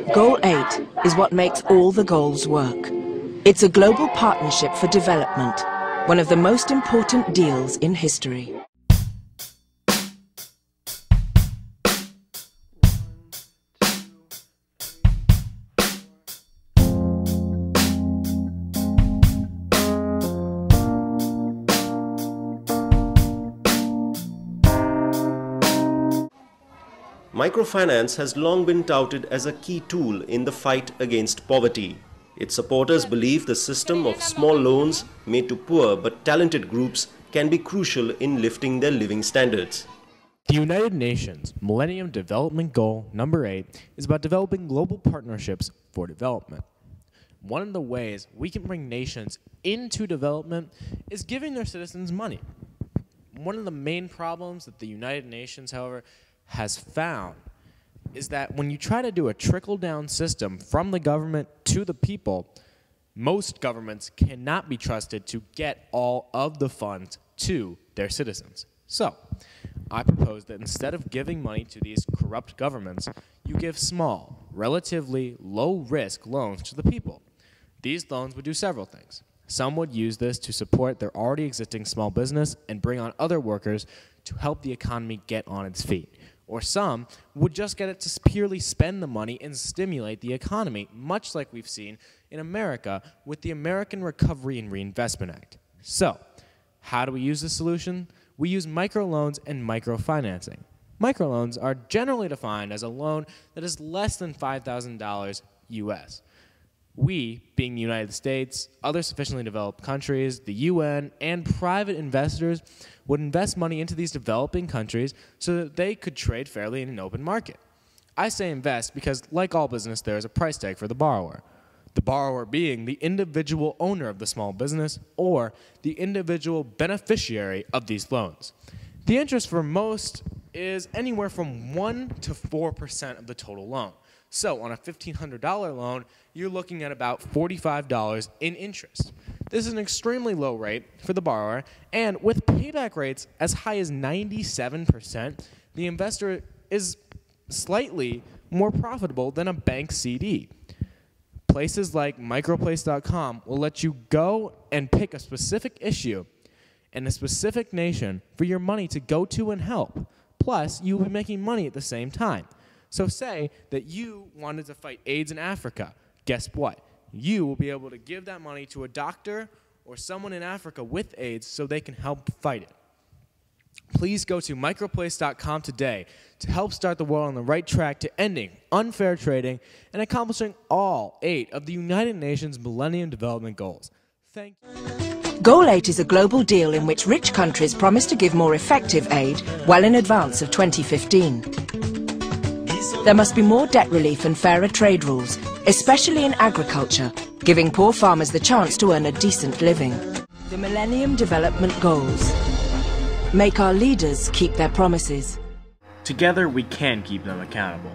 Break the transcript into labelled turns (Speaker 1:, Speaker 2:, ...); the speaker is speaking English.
Speaker 1: Goal 8 is what makes all the goals work. It's a global partnership for development, one of the most important deals in history.
Speaker 2: Microfinance has long been touted as a key tool in the fight against poverty. Its supporters believe the system of small loans made to poor but talented groups can be crucial in lifting their living standards.
Speaker 3: The United Nations Millennium Development Goal number 8 is about developing global partnerships for development. One of the ways we can bring nations into development is giving their citizens money. One of the main problems that the United Nations, however, has found is that when you try to do a trickle-down system from the government to the people, most governments cannot be trusted to get all of the funds to their citizens. So, I propose that instead of giving money to these corrupt governments, you give small, relatively low-risk loans to the people. These loans would do several things. Some would use this to support their already existing small business and bring on other workers to help the economy get on its feet. Or some would just get it to purely spend the money and stimulate the economy, much like we've seen in America with the American Recovery and Reinvestment Act. So, how do we use this solution? We use microloans and microfinancing. Microloans are generally defined as a loan that is less than $5,000 US. We, being the United States, other sufficiently developed countries, the UN, and private investors would invest money into these developing countries so that they could trade fairly in an open market. I say invest because, like all business, there is a price tag for the borrower being the individual owner of the small business or the individual beneficiary of these loans. The interest for most is anywhere from 1 to 4% of the total loan. So on a $1,500 loan, you're looking at about $45 in interest. This is an extremely low rate for the borrower, and with payback rates as high as 97%, the investor is slightly more profitable than a bank CD. Places like microplace.com will let you go and pick a specific issue and a specific nation for your money to go to and help. Plus, you'll be making money at the same time. So say that you wanted to fight AIDS in Africa. Guess what? You will be able to give that money to a doctor or someone in Africa with AIDS so they can help fight it. Please go to microplace.com today to help start the world on the right track to ending unfair trading and accomplishing all 8 of the United Nations Millennium Development Goals. Thank you.
Speaker 1: Goal 8 is a global deal in which rich countries promise to give more effective aid well in advance of 2015. There must be more debt relief and fairer trade rules, especially in agriculture, giving poor farmers the chance to earn a decent living. The Millennium Development Goals make our leaders keep their promises.
Speaker 3: Together, we can keep them accountable.